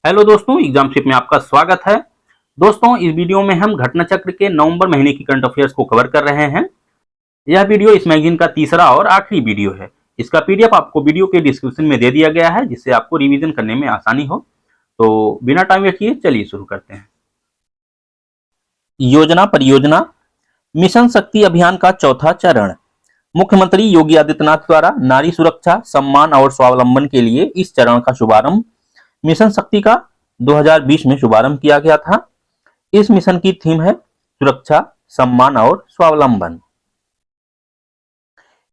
Hello दोस्तों, एग्जामशिप में आपका स्वागत है। दोस्तों, इस वीडियो में हम घटना चक्र के नवंबर महीने की करंट अफेयर्स को कवर कर रहे हैं। यह वीडियो इस मैगजीन का तीसरा और आखिरी वीडियो है। इसका पीडीएफ आपको वीडियो के डिस्क्रिप्शन में दे दिया गया है, जिससे आपको रिवीजन करने में आसानी हो। तो बिना टाइम वेस्ट किए चलिए शुरू करते हैं। योजना परियोजना मिशन शक्ति अभियान का चौथा चरण। मुख्यमंत्री योगी आदित्यनाथ द्वारा नारी सुरक्षा, सम्मान और स्वावलंबन के लिए इस चरण का शुभारंभ मिशन शक्ति का 2020 में शुभारंभ किया गया था। इस मिशन की थीम है सुरक्षा, सम्मान और स्वावलंबन।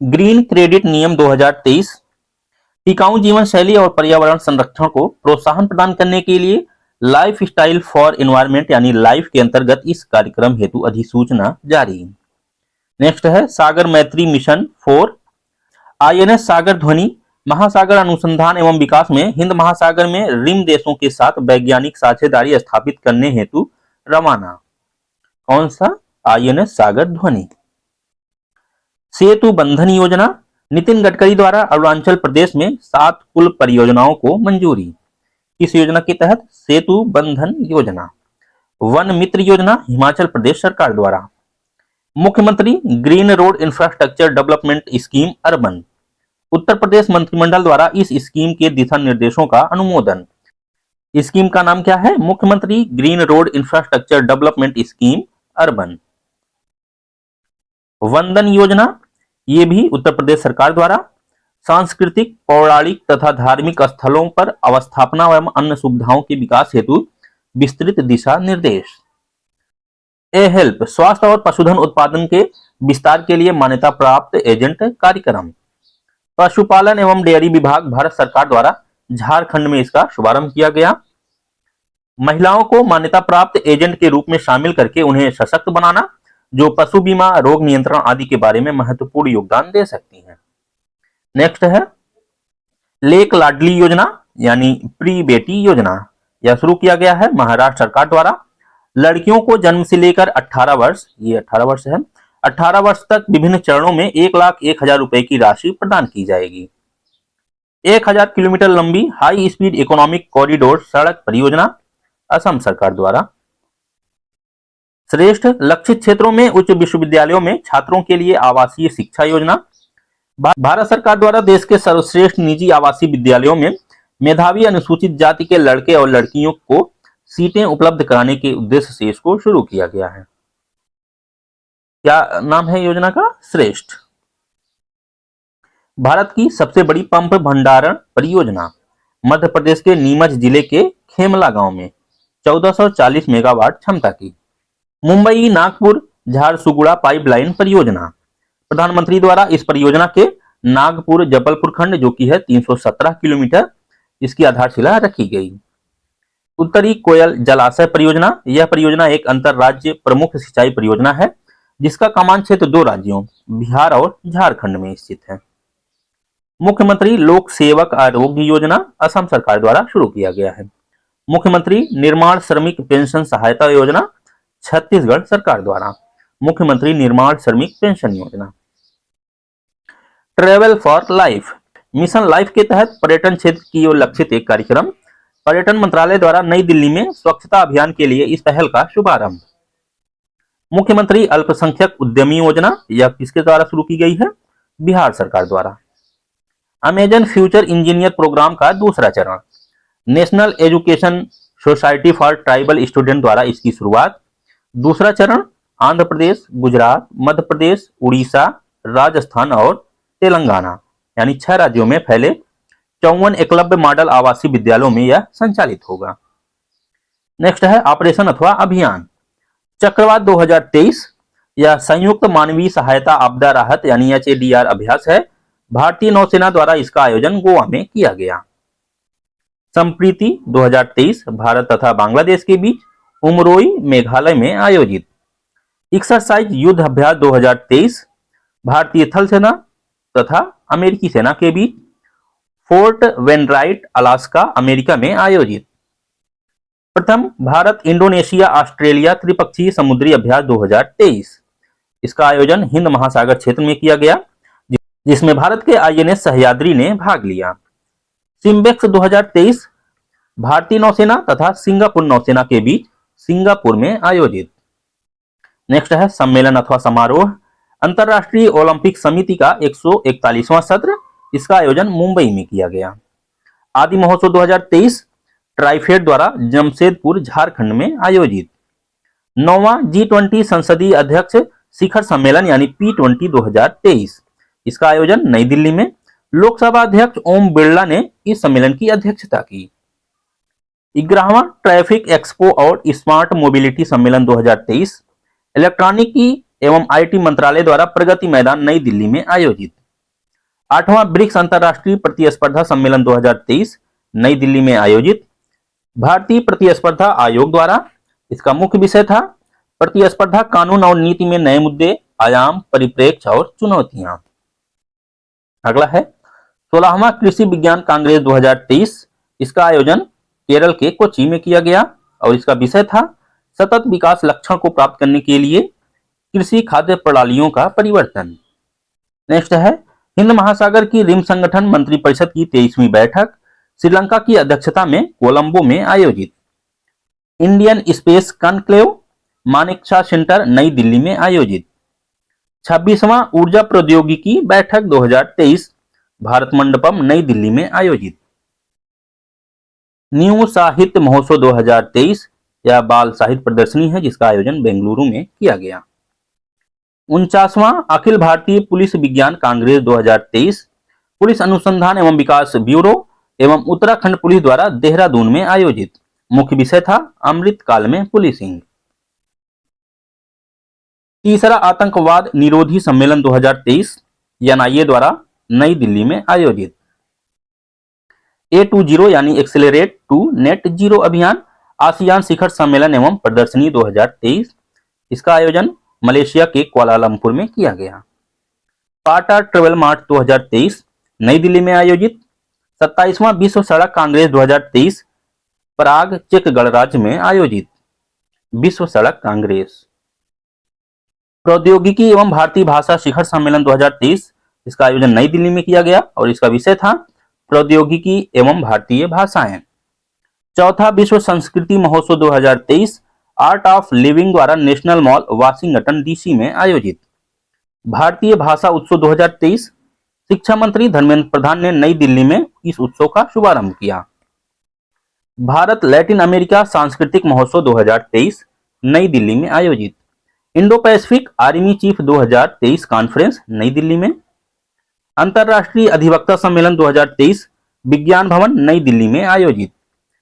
ग्रीन क्रेडिट नियम 2023 टिकाऊ जीवन शैली और पर्यावरण संरक्षण को प्रोत्साहन प्रदान करने के लिए लाइफ स्टाइल फॉर एनवायरमेंट यानी लाइफ के अंतर्गत इस कार्यक्रम हेतु अधिसूचना जारी। नेक्स्ट है सागर मैत्री मिशन 4। आईएनएस सागर ध्वनि महासागर अनुसंधान एवं विकास में हिंद महासागर में रिम देशों के साथ वैज्ञानिक साझेदारी स्थापित करने हेतु रवाना। कौन सा? आईएनएस सागर ध्वनि। सेतु बंधन योजना नितिन गडकरी द्वारा अरुणाचल प्रदेश में 7 पुल परियोजनाओं को मंजूरी। इस योजना के तहत सेतु बंधन योजना। वन मित्र योजना हिमाचल प्रदेश सरकार द्वारा। मुख्यमंत्री green road infrastructure development scheme urban. Uttar Pradesh मंत्रिमंडल द्वारा इस स्कीम के दिशा निर्देशों का अनुमोदन। स्कीम का नाम क्या है? मुख्यमंत्री green road infrastructure development scheme urban. वंदन योजना, ये भी उत्तर प्रदेश सरकार द्वारा सांस्कृतिक, पौराणिक तथा धार्मिक स्थलों पर अवस्थापना एवं अन्य सुविधाओं के विकास हेतु विस्तृत दिशा निर्देश। ए हेल्प स्वास्थ्य और पशुधन उत्पादन के विस्तार के लिए मान्यता प्राप्त एजेंट कार्यक्रम। पशुपालन एवं डेयरी विभाग भारत सरकार द्वारा झारखंड में इसका शुभारंभ किया गया। महिलाओं को मान्यता प्राप्त एजेंट के रूप में शामिल करके उन्हें सशक्त बनाना, जो पशु बीमा, रोग नियंत्रण आदि के बारे में महत्वपूर्ण योगदान दे सकती हैं। नेक्स्ट है लेक लाडली योजना यानी प्री बेटी योजना। यह शुरू किया गया है महाराष्ट्र सरकार द्वारा। लड़कियों को जन्म से लेकर 18 वर्ष, ये 18 वर्ष है, 18 वर्ष तक विभिन्न चरणों में 1,01,000 रुपए की राशि प्रदान की जाएगी। 1000 किलोमीटर लंबी हाई स्पीड इकोनॉमिक कॉरिडोर सड़क परियोजना असम सरकार द्वारा। श्रेष्ठ लक्षित क्षेत्रों में उच्च विश्वविद्यालयों में छात्रों के लिए आवासीय शिक्षा योजना। भारत सरकार द्वारा देश के सर्वश्रेष्ठ निजी आवासीय विद्यालयों में मेधावी अनुसूचित जाति के लड़के और लड़कियों को सीटें उपलब्ध कराने के उद्देश्य से इसको शुरू किया गया है। क्या नाम है योजना का? श्रेष्ठ। भारत की सबसे बड़ी पंप भंडारण परियोजना मध्य प्रदेश के नीमच जिले के खेमला गांव में 1440 मेगावाट क्षमता की। मुंबई नागपुर झारसुगुड़ा पाइपलाइन परियोजना प्रधानमंत्री द्वारा इस परियोजना के नागपुर जबलपुर खंड, जो कि है 317 किलोमीटर, इसकी आधारशिला रखी गई। उत्तरी कोयल जलाशय परियोजना, यह परियोजना एक अंतरराज्य प्रमुख सिंचाई परियोजना है जिसका कमान क्षेत्र 2 राज्यों बिहार और झारखंड में स्थित है। मुख्यमंत्री लोक सेवक आरोग्य योजना असम सरकार द्वारा शुरू किया गया है। मुख्यमंत्री निर्माण श्रमिक पेंशन सहायता योजना छत्तीसगढ़ सरकार द्वारा। मुख्यमंत्री निर्माण श्रमिक पेंशन योजना। Travel for life mission life के तहत पर्यटन क्षेत्र की ओर लक्षित एक कार्यक्रम। पर्यटन मंत्रालय द्वारा नई दिल्ली में स्वच्छता अभियान के लिए इस पहल का शुभारंभ। मुख्यमंत्री अल्पसंख्यक उद्यमी योजना, यह किसके द्वारा शुरू की गई है? बिहार सरकार द्वारा। अमेजन फ्यूचर इंजीनियर प्रोग्राम का दूसरा चरण। National education society for tribal student द्वारा इसकी शुरुआत। दूसरा चरण आंध्र प्रदेश, गुजरात, मध्य प्रदेश, उड़ीसा, राजस्थान और तेलंगाना यानी 6 राज्यों में फैले 54 एकलव्य मॉडल आवासीय विद्यालयों में यह संचालित होगा। नेक्स्ट है ऑपरेशन अथवा अभियान चक्रवात 2023। यह संयुक्त मानवीय सहायता आपदा राहत यानी HADR अभ्यास है। भारतीय नौसेना द्वारा इसका आयोजन गोवा में किया गया। संप्रीति 2023 भारत तथा बांग्लादेश के बीच उमरोई मेघालय में आयोजित। एक्सरसाइज युद्ध अभ्यास 2023 भारतीय थल सेना तथा अमेरिकी सेना के बीच फोर्ट वेनराइट अलास्का अमेरिका में आयोजित। प्रथम भारत इंडोनेशिया ऑस्ट्रेलिया त्रिपक्षीय समुद्री अभ्यास 2023। इसका आयोजन हिंद महासागर क्षेत्र में किया गया, जिसमें भारत के आईएनएस सह्याद्री ने भाग लिया। सिम्बेक्स 2023 भारतीय नौसेना तथा सिंगापुर नौसेना के बीच सिंगापुर में आयोजित। नेक्स्ट है सम्मेलन अथवा समारोह। अंतरराष्ट्रीय ओलंपिक समिति का 141वां सत्र, इसका आयोजन मुंबई में किया गया। आदि महोत्सव 2023 ट्राइफेड द्वारा जमशेदपुर झारखंड में आयोजित। 9वां G20 संसदीय अध्यक्ष शिखर सम्मेलन यानी P20 2023, इसका आयोजन नई दिल्ली में। लोकसभा अध्यक्ष ओम बिरला ने इस सम्मेलन की अध्यक्षता की। 11वां ट्रैफिक एक्सपो और स्मार्ट मोबिलिटी सम्मेलन 2023 इलेक्ट्रॉनिकी एवं आईटी मंत्रालय द्वारा प्रगति मैदान नई दिल्ली में आयोजित। 8वां ब्रिक्स अंतरराष्ट्रीय प्रतिस्पर्धा सम्मेलन 2023 नई दिल्ली में आयोजित। भारतीय प्रतिस्पर्धा आयोग द्वारा, इसका मुख्य विषय था प्रतिस्पर्धा कानून और नीति में नए मुद्दे, आयाम, परिप्रेक्ष्य और चुनौतियां। अगला है 16वां कृषि विज्ञान कांग्रेस 2023, इसका आयोजन केरल के कोच्चि में किया गया और इसका विषय था सतत विकास लक्ष्यों को प्राप्त करने के लिए कृषि खाद्य प्रणालियों का परिवर्तन। नेक्स्ट है हिंद महासागर की रिम संगठन मंत्रिपरिषद की 23वीं बैठक श्रीलंका की अध्यक्षता में कोलंबो में आयोजित। Indian space conclave Manekshaw centre नई दिल्ली में आयोजित। 26वां ऊर्जा प्रौद्योगिकी बैठक 2023 भारत मंडपम नई दिल्ली में आयोजित। न्यू साहित्य महोत्सव 2023 यह बाल साहित्य प्रदर्शनी है जिसका आयोजन बेंगलुरु में किया गया। 49वां अखिल भारतीय पुलिस विज्ञान कांग्रेस 2023 पुलिस अनुसंधान एवं विकास ब्यूरो एवं उत्तराखंड पुलिस द्वारा देहरादून में आयोजित। मुख्य विषय था अमृतकाल में पुलिसिंग। तीसरा आतंकवाद निरोधी सम्मेलन 2023 एनआईए द्वारा नई दिल्ली में आयोजित। A20 यानी एक्सेलरेट टू नेट जीरो अभियान आसियान शिखर सम्मेलन एवं प्रदर्शनी 2023, इसका आयोजन मलेशिया के कुआलालंपुर में किया गया। पाटा ट्रेवल मार्ट 2023 नई दिल्ली में आयोजित। 27वां विश्व सड़क कांग्रेस 2023 प्राग चेक गणराज्य में आयोजित। विश्व सड़क कांग्रेस। प्रौद्योगिकी एवं भारतीय भाषा शिखर सम्मेलन 2023, इसका आयोजन नई दिल्ली में किया गया और इसका विषय था प्रौद्योगिकी एवं भारतीय भाषाएं। चौथा विश्व संस्कृति महोत्सव 2023 आर्ट ऑफ लिविंग द्वारा नेशनल मॉल वाशिंगटन डीसी में आयोजित। भारतीय भाषा उत्सव 2023 शिक्षा मंत्री धर्मेंद्र प्रधान ने नई दिल्ली में इस उत्सव का शुभारंभ किया। भारत लैटिन अमेरिका सांस्कृतिक महोत्सव 2023 नई दिल्ली में आयोजित। Indo Pacific army chief 2023 conference नई दिल्ली में। अंतरराष्ट्रीय अधिवक्ता सम्मेलन 2023 विज्ञान भवन नई दिल्ली में आयोजित।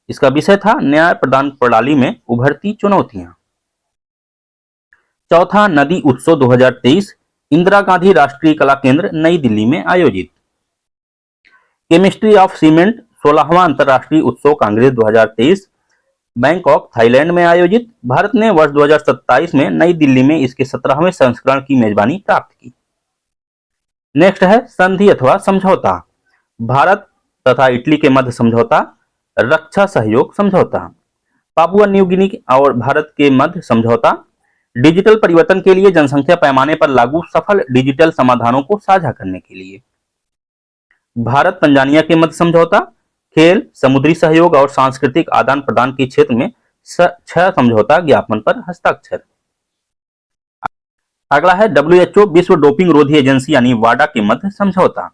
इसका विषय था न्याय प्रदान प्रणाली में उभरती चुनौतियां। चौथा नदी उत्सव 2023 इंदिरा गांधी राष्ट्रीय कला केंद्र नई दिल्ली में आयोजित। केमिस्ट्री ऑफ सीमेंट 16वां अंतरराष्ट्रीय उत्सव कांग्रेस 2023 बैंकॉक थाईलैंड में आयोजित। भारत ने वर्ष 2027 में नई दिल्ली में इसके 17वें संस्करण की मेजबानी प्राप्त की। नेक्स्ट है संधि अथवा समझौता। भारत तथा इटली के मध्य समझौता, रक्षा सहयोग समझौता। पापुआ न्यू गिनी और भारत के मध्य समझौता, डिजिटल परिवर्तन के लिए जनसंख्या पैमाने पर लागू सफल डिजिटल समाधानों को साझा करने के लिए। भारत तंजानिया के मध्य समझौता, खेल, समुद्री सहयोग और सांस्कृतिक आदान प्रदान के क्षेत्र में 6 समझौता ज्ञापन पर हस्ताक्षर। अगला है WHO विश्व डोपिंग रोधी एजेंसी यानी वाडा के मध्य समझौता।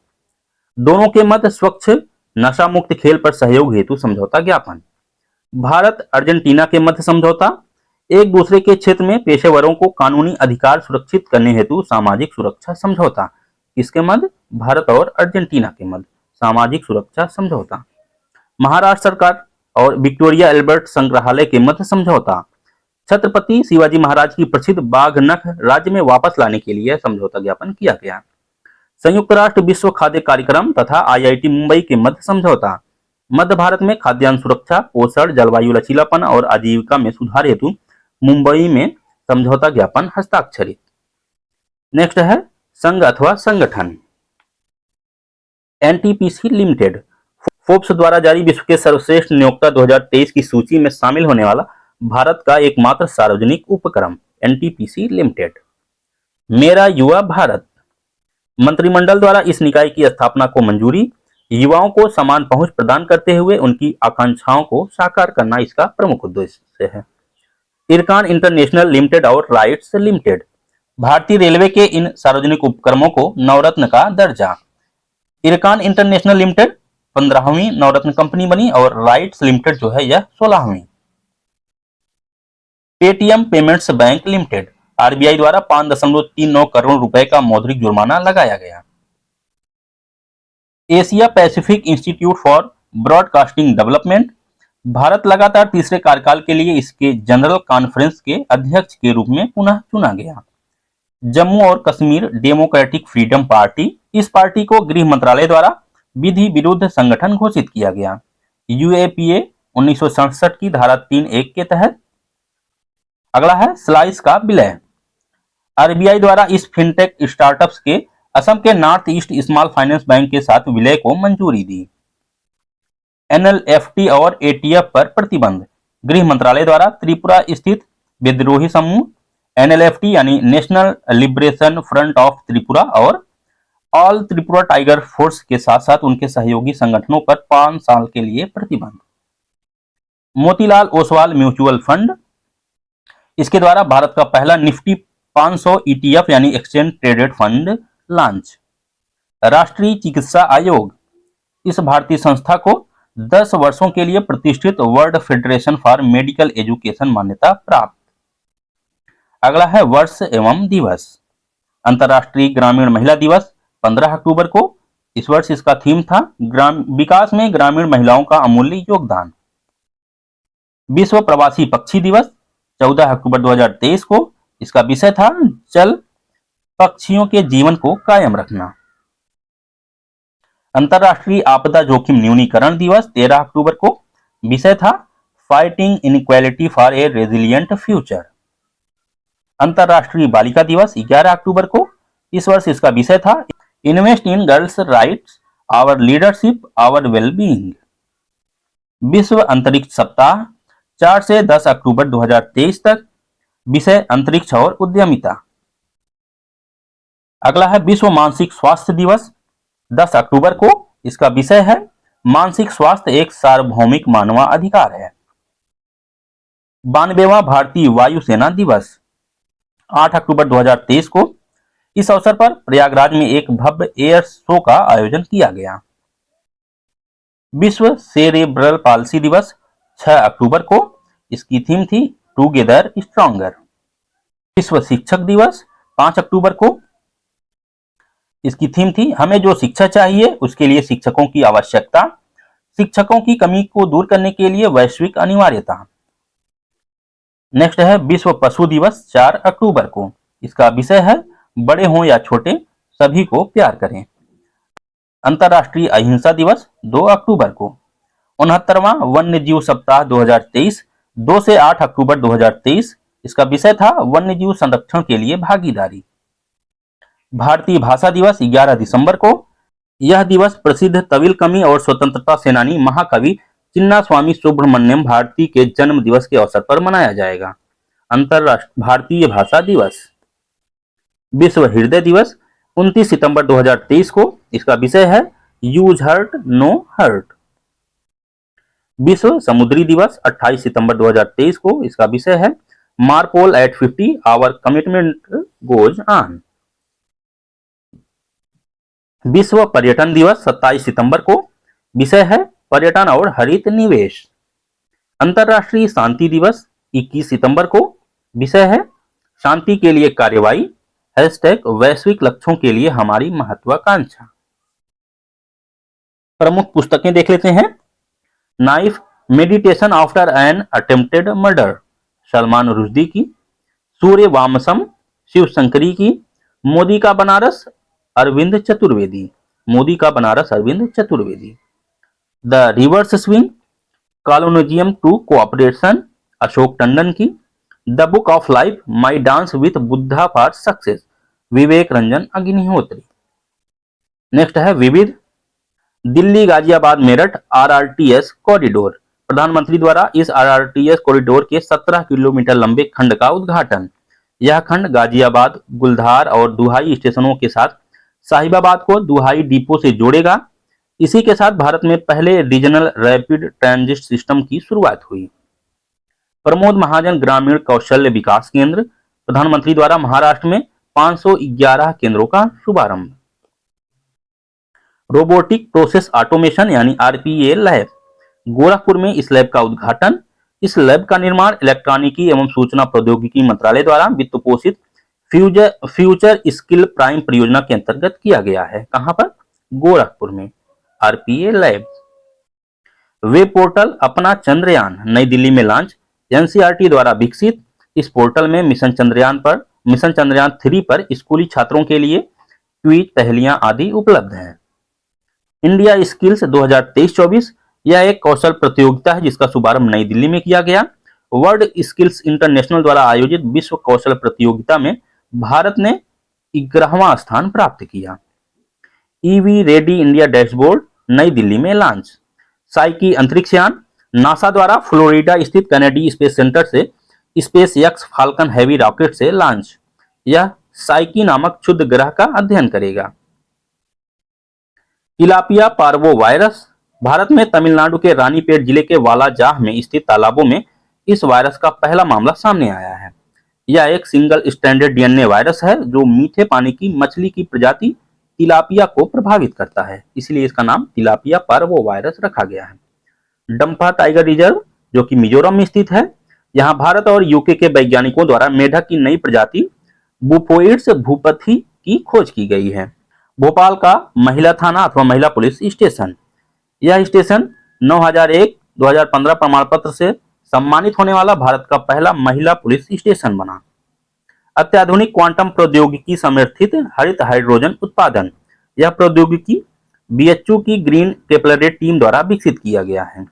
दोनों के मध्य स्वच्छ नशा मुक्त खेल पर सहयोग हेतु समझौता ज्ञापन। भारत अर्जेंटीना के मध्य समझौता, एक दूसरे के क्षेत्र में पेशेवरों को कानूनी अधिकार सुरक्षित करने हेतु सामाजिक सुरक्षा समझौता। किसके मध्य? भारत और अर्जेंटीना के मध्य सामाजिक सुरक्षा समझौता। महाराष्ट्र सरकार और विक्टोरिया एल्बर्ट संग्रहालय के मध्य समझौता, छत्रपति शिवाजी महाराज की प्रसिद्ध बाघ नख राज्य में वापस लाने के लिए समझौता ज्ञापन किया गया। संयुक्त राष्ट्र विश्व खाद्य कार्यक्रम तथा IIT मुंबई के मध्य समझौता, मध्य भारत में खाद्यान्न सुरक्षा, पोषण, जलवायु लचीलापन और आजीविका में सुधार हेतु मुंबई में समझौता ज्ञापन हस्ताक्षरित। नेक्स्ट है संघ अथवा संगठन। NTPC लिमिटेड फोर्ब्स द्वारा जारी विश्व के सर्वश्रेष्ठ नियोक्ता 2023 की सूची में शामिल होने वाला भारत का एकमात्र सार्वजनिक उपक्रम NTPC लिमिटेड। मेरा युवा भारत, मंत्रिमंडल द्वारा इस निकाय की स्थापना को मंजूरी। युवाओं को समान पहुंच प्रदान करते हुए उनकी आकांक्षाओं को साकार करना इसका प्रमुख उद्देश्य है। इरकान इंटरनेशनल लिमिटेड और राइट्स लिमिटेड, भारतीय रेलवे के इन सार्वजनिक उपक्रमों को नवरत्न का दर्जा। इरकान इंटरनेशनल लिमिटेड 15वीं नवरत्न कंपनी बनी और राइट्स लिमिटेड जो है यह 16वीं। Paytm Payments Bank Limited, RBI द्वारा 5.39 करोड़ रुपए का मौद्रिक जुर्माना लगाया गया। Asia Pacific Institute for Broadcasting Development, Bharat लगातार तीसरे कार्यकाल के लिए इसके जनरल कॉन्फ्रेंस के अध्यक्ष के रूप में पुनः चुना गया। जम्मू और कश्मीर डेमोक्रेटिक फ्रीडम पार्टी, इस पार्टी को गृह मंत्रालय द्वारा विधि विरुद्ध संगठन घोषित किया गया। यूएपीए 1967 की धारा 3(1) के तहत। अगला है स्लाइस का विलय, आरबीआई द्वारा इस फिनटेक स्टार्टअप्स के असम के north east small finance bank के साथ विलय को मंजूरी दी। एनएलएफटी और एटीएफ पर प्रतिबंध, गृह मंत्रालय द्वारा त्रिपुरा स्थित विद्रोही समूह एनएलएफटी यानी national liberation front of Tripura और ऑल त्रिपुरा टाइगर फोर्स के साथ साथ उनके सहयोगी संगठनों पर 5 साल के लिए प्रतिबंध। मोतीलाल ओसवाल म्यूचुअल फंड, इसके द्वारा भारत का पहला निफ्टी 500 ईटीएफ यानी एक्सचेंज ट्रेडेड फंड लॉन्च। राष्ट्रीय चिकित्सा आयोग, इस भारतीय संस्था को 10 वर्षों के लिए प्रतिष्ठित world federation for medical education मान्यता प्राप्त। अगला है वर्ष एवं दिवस, अंतर्राष्ट्रीय ग्रामीण महिला दिवस 15 अक्टूबर को। इस वर्ष इसका थीम था विकास में ग्रामीण महिलाओं का अमूल्य योगदान। विश्व प्रवासी पक्षी दिवस 14 अक्टूबर 2023 को, इसका विषय था जल पक्षियों के जीवन को कायम रखना। अंतर्राष्ट्रीय आपदा जोखिम न्यूनीकरण दिवस 13 अक्टूबर को, विषय था fighting inequality for a resilient future. अंतर्राष्ट्रीय बालिका दिवस 11 अक्टूबर को, इस वर्ष इसका विषय था invest in girls rights, our leadership, our wellbeing. विश्व अंतरिक्ष सप्ताह 4 से 10 अक्टूबर 2023 तक, विषय अंतरिक्ष और उद्यमिता। अगला है विश्व मानसिक स्वास्थ्य दिवस 10 अक्टूबर को, इसका विषय है मानसिक स्वास्थ्य एक सार्वभौमिक मानवाधिकार है। 92वां भारतीय वायुसेना दिवस 8 अक्टूबर 2023 को, इस अवसर पर प्रयागराज में एक भव्य एयर शो का आयोजन किया गया। विश्व सेरेब्रल पाल्सी दिवस 6 अक्टूबर को, इसकी थीम थी टुगेदर स्ट्रॉन्गर। विश्व शिक्षक दिवस 5 अक्टूबर को, इसकी थीम थी हमें जो शिक्षा चाहिए उसके लिए शिक्षकों की आवश्यकता, शिक्षकों की कमी को दूर करने के लिए वैश्विक अनिवार्यता। नेक्स्ट है विश्व पशु दिवस 4 अक्टूबर को, इसका विषय है बड़े हों या छोटे सभी को प्यार करें। अंतर्राष्ट्रीय अहिंसा दिवस 2 अक्टूबर को। 69वां वन्य जीव सप्ताह 2023 2 से 8 अक्टूबर 2023, इसका विषय था वन्य जीव संरक्षण के लिए भागीदारी। भारतीय भाषा दिवस 11 दिसंबर को, यह दिवस प्रसिद्ध तमिल कवि और स्वतंत्रता सेनानी महाकवि चिन्नास्वामी सुब्रमण्यम भारती के जन्म दिवस के अवसर पर मनाया जाएगा। अंतरराष्ट्रीय भारतीय भाषा दिवस। विश्व हृदय दिवस 29 सितंबर 2023 को, इसका विषय है यूज हर्ट नो हर्ट। विश्व समुद्री दिवस 28 सितंबर 2023 को, इसका विषय है MARPOL at 50 our commitment goes on. विश्व पर्यटन दिवस 27 सितंबर को, विषय है पर्यटन और हरित निवेश। अंतर्राष्ट्रीय शांति दिवस 21 सितंबर को, विषय है शांति के लिए कार्यवाही, वैश्विक लक्ष्यों के लिए हमारी महत्वाकांक्षा। प्रमुख पुस्तकें देख लेते हैं। Knife meditation after an attempted murder Salman Rushdie की, सूर्य वामसम शिव शंकरी की, मोदी का बनारस अरविंद चतुर्वेदी, मोदी का Banaras Arvind Chaturvedi. The reverse swing colonialism to cooperation Ashok Tandon की। The book of life my dance with Buddha for success Vivek Ranjan Agnihotri. Next है विविध दिल्ली गाजियाबाद मेरठ आरआरटीएस कॉरिडोर, प्रधानमंत्री द्वारा इस आरआरटीएस कॉरिडोर के 17 किलोमीटर लंबे खंड का उद्घाटन। यह खंड गाजियाबाद, गुलधार और दुहाई स्टेशनों के साथ साहिबाबाद को दुहाई डिपो से जोड़ेगा। इसी के साथ भारत में पहले रीजनल रैपिड ट्रांजिट सिस्टम की शुरुआत हुई। प्रमोद महाजन ग्रामीण कौशल्य विकास केंद्र, प्रधानमंत्री द्वारा महाराष्ट्र में 511 केंद्रों का शुभारंभ। रोबोटिक प्रोसेस ऑटोमेशन यानी आरपीए लैब, गोरखपुर में इस लैब का उद्घाटन। इस लैब का निर्माण इलेक्ट्रॉनिकी एवं सूचना प्रौद्योगिकी मंत्रालय द्वारा वित्त पोषित फ्यूचर स्किल प्राइम परियोजना के अंतर्गत किया गया है। कहां पर? गोरखपुर में। RPA lab. वेब पोर्टल अपना चंद्रयान नई दिल्ली में लॉन्च, एनसीईआरटी द्वारा विकसित। इस पोर्टल में मिशन चंद्रयान 3 पर स्कूली छात्रों के लिए क्विज, पहेलियां आदि उपलब्ध हैं। इंडिया स्किल्स 2023-24 यह एक कौशल प्रतियोगिता है जिसका शुभारंभ नई दिल्ली में किया गया। वर्ल्ड स्किल्स इंटरनेशनल द्वारा आयोजित विश्व कौशल प्रतियोगिता में भारत ने 11वां स्थान प्राप्त किया। ईवी रेडी इंडिया डैशबोर्ड नई दिल्ली में लॉन्च। साइकी अंतरिक्ष यान नासा द्वारा फ्लोरिडा स्थित कैनेडी स्पेस सेंटर से space x falcon heavy rocket से लॉन्च। यह साइकी नामक क्षुद्र ग्रह का अध्ययन करेगा। तिलापिया पार्वो वायरस, भारत में तमिलनाडु के रानीपेट जिले के वालाजाह में स्थित तालाबों में इस वायरस का पहला मामला सामने आया है। यह एक सिंगल स्ट्रैंडेड डीएनए वायरस है जो मीठे पानी की मछली की प्रजाति तिलापिया को प्रभावित करता है, इसलिए इसका नाम तिलापिया पार्वो वायरस रखा गया है। डंफा टाइगर रिजर्व जो कि मिजोरम में स्थित है, यहाँ भारत और यूके के वैज्ञानिकों द्वारा मेढक की नई प्रजाति बुफोइड्स भूपथी की खोज की गई है। भोपाल का महिला थाना अथवा महिला पुलिस स्टेशन, यह स्टेशन 9001-2015 प्रमाण पत्र से सम्मानित होने वाला भारत का पहला महिला पुलिस स्टेशन बना। अत्याधुनिक क्वांटम प्रौद्योगिकी समर्थित हरित हाइड्रोजन उत्पादन, यह प्रौद्योगिकी बीएचयू की ग्रीन कैपिलरी टीम द्वारा विकसित किया गया है।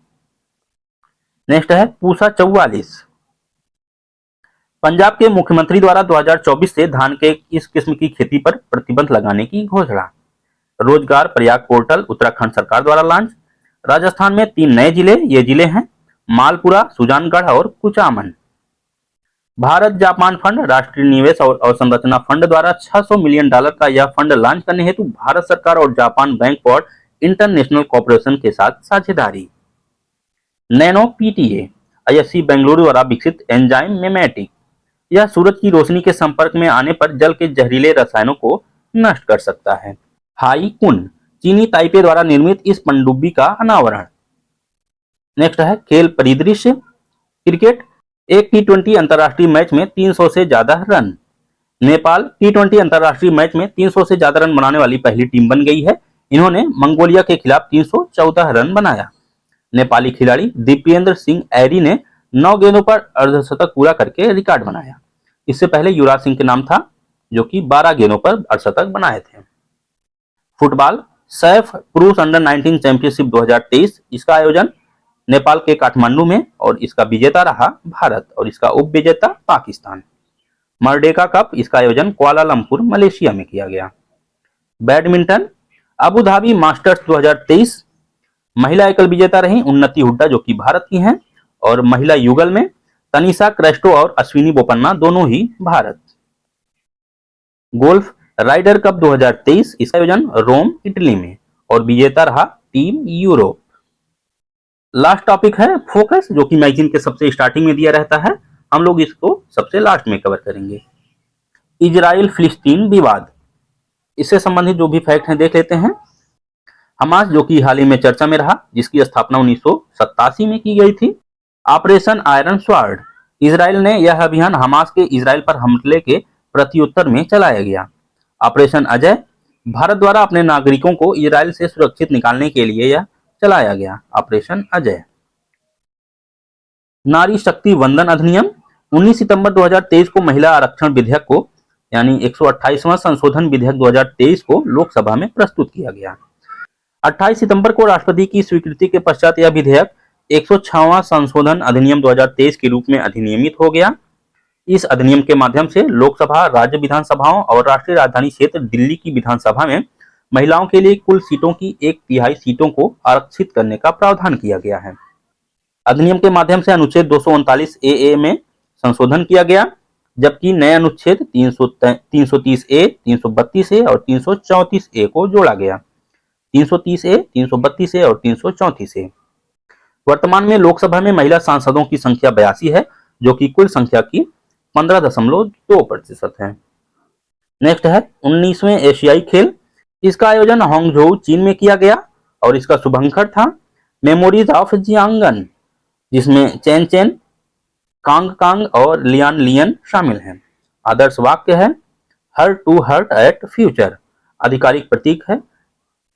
नेक्स्ट है पूसा 44, पंजाब के मुख्यमंत्री द्वारा 2024 से धान के इस किस्म की खेती पर प्रतिबंध लगाने की घोषणा। रोजगार प्रयाग पोर्टल उत्तराखंड सरकार द्वारा लॉन्च। राजस्थान में 3 नए जिले, ये जिले हैं मालपुरा, सुजानगढ़ और कुचामन। भारत जापान फंड, राष्ट्रीय निवेश और अवसंरचना फंड द्वारा $600 मिलियन का यह फंड लॉन्च करने हेतु भारत सरकार और Japan bank for international corporation के साथ साझेदारी। नैनो पीटीए, आईएससी बेंगलुरु द्वारा विकसित एंजाइम मेमेटिक, यह सूरज की रोशनी के संपर्क में आने पर जल के जहरीले रसायनों को नष्ट कर सकता है। हाई कुन, चीनी ताइपे द्वारा निर्मित इस पनडुब्बी का अनावरण। नेक्स्ट है खेल परिदृश्य। क्रिकेट, एक टी20 अंतरराष्ट्रीय मैच में 300 से ज्यादा रन। नेपाल टी20 अंतरराष्ट्रीय मैच में 300 से ज्यादा रन बनाने वाली पहली टीम बन गई है। इन्होंने मंगोलिया के खिलाफ 314 रन बनाया। नेपाली खिलाड़ी दीपेंद्र सिंह ऐरी ने 9 गेंदों पर अर्धशतक पूरा करके रिकॉर्ड बनाया। इससे पहले युवराज सिंह के नाम था जो कि 12 गेंदों पर अर्धशतक बनाए थे। फुटबॉल, सैफ पुरुष अंडर 19 चैंपियनशिप 2023, इसका आयोजन नेपाल के काठमांडू में और इसका विजेता रहा भारत और इसका उप विजेता पाकिस्तान। मर्डेका कप, इसका आयोजन कुआलालंपुर मलेशिया में किया गया। बैडमिंटन, अबू धाबी मास्टर्स 2023, महिला एकल विजेता रही उन्नति हुड्डा जो कि भारत की हैं और महिला युगल में तनिषा क्रेस्टो और अश्विनी बोपन्ना दोनों ही भारत। गोल्फ राइडर कप 2023, इसका आयोजन रोम इटली में और विजेता रहा टीम यूरोप। लास्ट टॉपिक है फोकस जो कि मैगजीन के सबसे स्टार्टिंग में दिया रहता है, हम लोग इसको सबसे लास्ट में कवर करेंगे। इजराइल फिलिस्तीन विवाद, इससे संबंधित जो भी फैक्ट हैं देख लेते हैं। हमास जो कि हाल ही में चर्चा में रहा, जिसकी स्थापना 1987 में की गई थी। ऑपरेशन आयरन स्वॉर्ड, इजराइल ने यह अभियान हमास के इजराइल पर हमले के प्रत्युत्तर में चलाया गया। ऑपरेशन अजय, भारत द्वारा अपने नागरिकों को इजराइल से सुरक्षित निकालने के लिए यह चलाया गया ऑपरेशन अजय। नारी शक्ति वंदन अधिनियम, 19 सितंबर 2023 को महिला आरक्षण विधेयक को यानी 128वां संशोधन विधेयक 2023 को लोकसभा में प्रस्तुत किया गया। 28 सितंबर को राष्ट्रपति की स्वीकृति के पश्चात यह विधेयक 106वां संशोधन अधिनियम 2023 के रूप में अधिनियमित हो गया। इस अधिनियम के माध्यम से लोकसभा, राज्य विधानसभाओं और राष्ट्रीय राजधानी क्षेत्र दिल्ली की विधानसभा में महिलाओं के लिए कुल सीटों की 1/3 सीटों को आरक्षित करने का प्रावधान किया गया है। अधिनियम के माध्यम से अनुच्छेद 239 ए में संशोधन किया गया, जबकि नए अनुच्छेद 330 ए, 332 ए और 334 ए को जोड़ा गया। 330A, 332A और 334A। वर्तमान में लोकसभा में महिला सांसदों की संख्या 82 है, जो कि कुल संख्या की 15.2% है। नेक्स्ट है 19वें एशियाई खेल। इसका आयोजन हांगझोउ चीन में किया गया और इसका शुभंकर था मेमोरीज ऑफ जियांगन, जिसमें चैन चैन, कांग कांग और लियान लियन शामिल हैं। आदर्श वाक्य है heart to heart at future. आधिकारिक प्रतीक है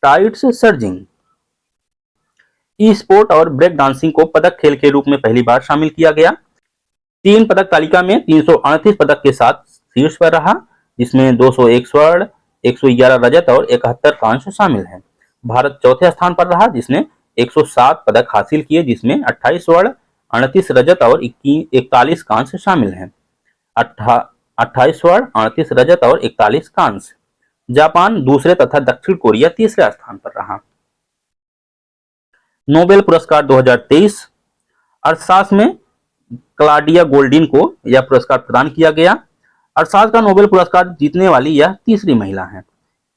टाइड्स सर्जिंग। ई स्पोर्ट और ब्रेक डांसिंग को पदक खेल के रूप में पहली बार शामिल किया गया। 3 पदक तालिका में 338 पदक के साथ शीर्ष पर रहा, जिसमें 201 स्वर्ण, 111 रजत और 71 कांस्य शामिल हैं। भारत चौथे स्थान पर रहा, जिसने 107 पदक हासिल किए, जिसमें 28 स्वर्ण, 38 रजत और 41 कांस्य शामिल हैं। 28 स्वर्ण, 38 रजत और 41 कांस्य। जापान दूसरे तथा दक्षिण कोरिया तीसरे स्थान पर रहा। नोबेल पुरस्कार 2023। अर्थशास्त्र में क्लाडिया गोल्डिन को यह पुरस्कार प्रदान किया गया। अर्थशास्त्र का नोबेल पुरस्कार जीतने वाली यह तीसरी महिला है।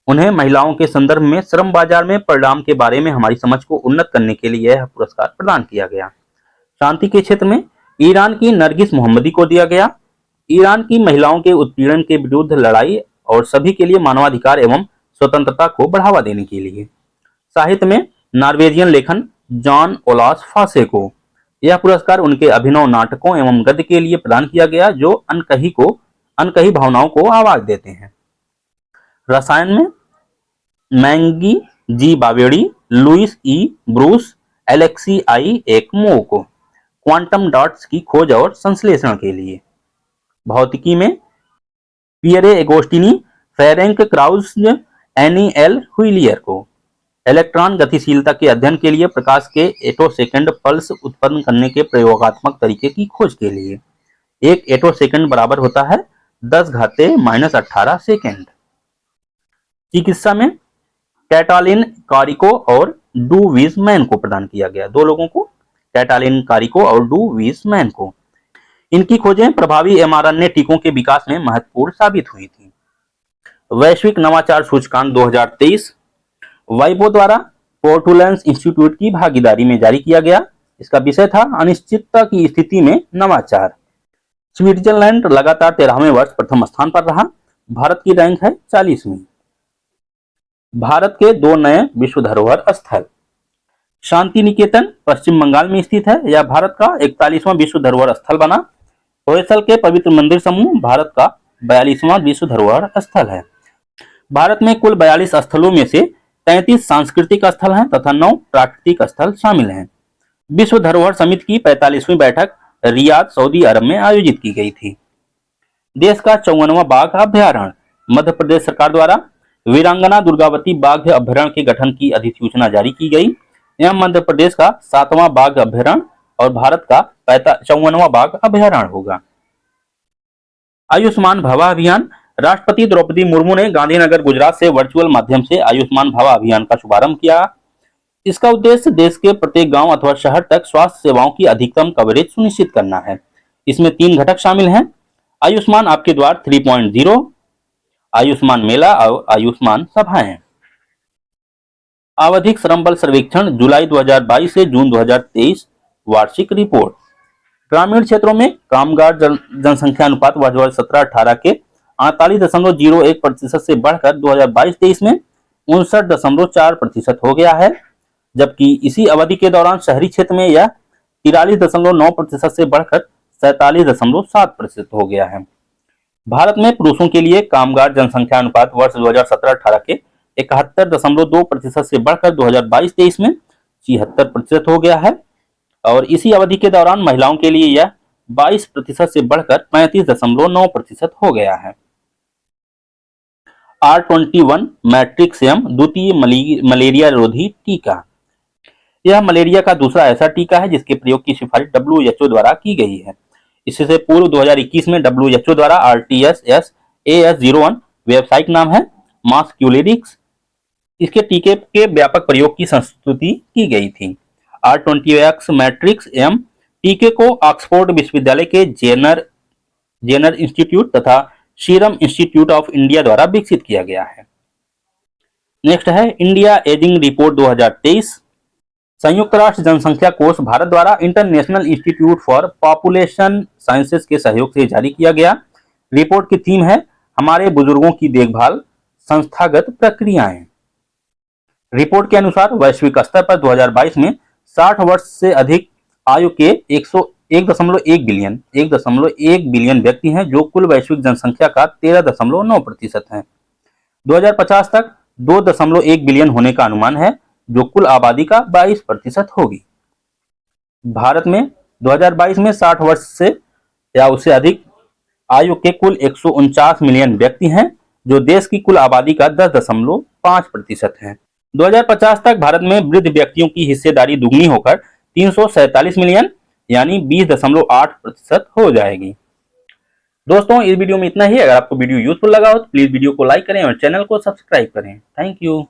उन्हें महिलाओं के संदर्भ में श्रम बाजार में परिणाम के बारे में हमारी समझ को उन्नत करने के लिए यह पुरस्कार प्रदान किया गया। शांति के क्षेत्र में ईरान की नरगिस मोहम्मदी को दिया गया। ईरान की महिलाओं के उत्पीड़न के विरुद्ध लड़ाई और सभी के लिए मानवाधिकार एवं स्वतंत्रता को बढ़ावा देने के लिए। साहित्य में नॉर्वेजियन लेखन जॉन ओलास फासे को यह पुरस्कार उनके अभिनव नाटकों एवं गद्य के लिए प्रदान किया गया, जो अनकही भावनाओं को आवाज देते हैं। रसायन में मैंगी जी बावेडी, लुइस ई ब्रूस, एलेक्सी आई एकमो को क्वांटम डॉट्स की खोज और संश्लेषण के लिए। भौतिकी में Pierre Agostini, Ferenc Krausz, Anne L'Huillier को इलेक्ट्रॉन गतिशीलता के अध्ययन के लिए प्रकाश के एटोसेकंड पल्स उत्पन्न करने के प्रयोगात्मक तरीके की खोज के लिए। 1 एटोसेकंड बराबर होता है 10⁻⁻18 सेकंड। चिकित्सा में कैटालिन कारिको और डू वीज मैन को प्रदान किया गया। 2 लोगों को, कैटालिन कारिको और डू वीज मैन को। इनकी खोजें प्रभावी mRNA टीकों के विकास में महत्वपूर्ण साबित हुई थी। वैश्विक नवाचार सूचकांक 2023 वाइबो द्वारा पोर्टुलेंस इंस्टीट्यूट की भागीदारी में जारी किया गया। इसका विषय था अनिश्चितता की स्थिति में नवाचार। स्विट्जरलैंड लगातार 13वें वर्ष प्रथम स्थान पर रहा। भारत की रैंक है 40वीं। भारत के 2 नए विश्व धरोहर स्थल। शांति निकेतन पश्चिम बंगाल में स्थित है। यह भारत का 41वां विश्व धरोहर स्थल बना। होयसल के पवित्र मंदिर समूह भारत का 42वां विश्व धरोहर स्थल है। भारत में कुल 42 स्थलों में से 33 सांस्कृतिक स्थल हैं तथा 9 प्राकृतिक स्थल शामिल हैं। विश्व धरोहर समिति की 45वीं बैठक रियाद, सऊदी अरब में आयोजित की गई थी। देश का 54वां बाघ अभ्यारण्य। मध्य प्रदेश सरकार द्वारा वीरांगना दुर्गावती बाघ अभ्यारण्य के गठन की अधिसूचना जारी की गई। यह मध्य प्रदेश का 7वां बाघ अभ्यारण्य और भारत का 54वां बाघ अभ्यारण्य होगा। आयुष्मान भवा अभियान। राष्ट्रपति द्रौपदी मुर्मू ने गांधीनगर, गुजरात से वर्चुअल माध्यम से आयुष्मान भवा अभियान का शुभारंभ किया। इसका उद्देश्य देश के प्रत्येक गांव अथवा शहर तक स्वास्थ्य सेवाओं की अधिकतम कवरेज सुनिश्चित करना है। इसमें 3 घटक शामिल हैं: आयुष्मान आपके द्वार 3.0, आयुष्मान मेला और आयुष्मान सभाएं। आवधिक श्रम बल सर्वेक्षण जुलाई 2022 से जून 2023 वार्षिक रिपोर्ट। ग्रामीण क्षेत्रों में कामगार जनसंख्या अनुपात 2017-18 के 48.01% से बढ़कर 2022-23 में 59.4% हो गया है, जबकि इसी अवधि के दौरान शहरी क्षेत्र में यह 43.9% से बढ़कर 47.7% हो गया है। भारत में पुरुषों के लिए कामगार जनसंख्या अनुपात वर्ष 2017-18 के 71.2% से बढ़कर 2022-23 में 76% हो गया है और इसी अवधि के दौरान महिलाओं के लिए यह 22% से बढ़कर 35.9% हो गया है। R21 मैट्रिक्स एम द्वितीय मलेरिया रोधी टीका। यह मलेरिया का दूसरा ऐसा टीका है जिसके प्रयोग की सिफारिश WHO द्वारा की गई है। इससे पूर्व 2021 में WHO द्वारा RTS-AS01 व्यावसायिक नाम है मास्क्यूलेरिक्स, इसके टीके के व्यापक प्रयोग की संस्तुति की गई थी। R20X मैट्रिक्स एम टीके को ऑक्सफोर्ड विश्वविद्यालय के जेनर इंस्टीट्यूट तथा सीरम इंस्टीट्यूट ऑफ इंडिया द्वारा विकसित किया गया है। नेक्स्ट है इंडिया एजिंग रिपोर्ट 2023। संयुक्त राष्ट्र जनसंख्या कोष भारत द्वारा international institute for population sciences के सहयोग से जारी किया गया। रिपोर्ट की थीम है हमारे बुजुर्गों की देखभाल, संस्थागत प्रक्रियाएं। रिपोर्ट के अनुसार वैश्विक स्तर पर 2022 में 60 वर्ष से अधिक आयु के 1.1 बिलियन व्यक्ति हैं, जो कुल वैश्विक जनसंख्या का 13.9% हैं। 2050 तक 2.1 बिलियन होने का अनुमान है, जो कुल आबादी का 22% होगी। भारत में 2022 में 60 वर्ष से या उससे अधिक आयु के कुल 149 मिलियन व्यक्ति हैं, जो देश की कुल आबादी का 10.5% है। 2050 तक भारत में वृद्ध व्यक्तियों की हिस्सेदारी दुगनी होकर 347 मिलियन यानी 20.8% हो जाएगी। दोस्तों, इस वीडियो में इतना ही। अगर आपको वीडियो यूजफुल लगा हो तो प्लीज वीडियो को लाइक करें और चैनल को सब्सक्राइब करें। Thank you.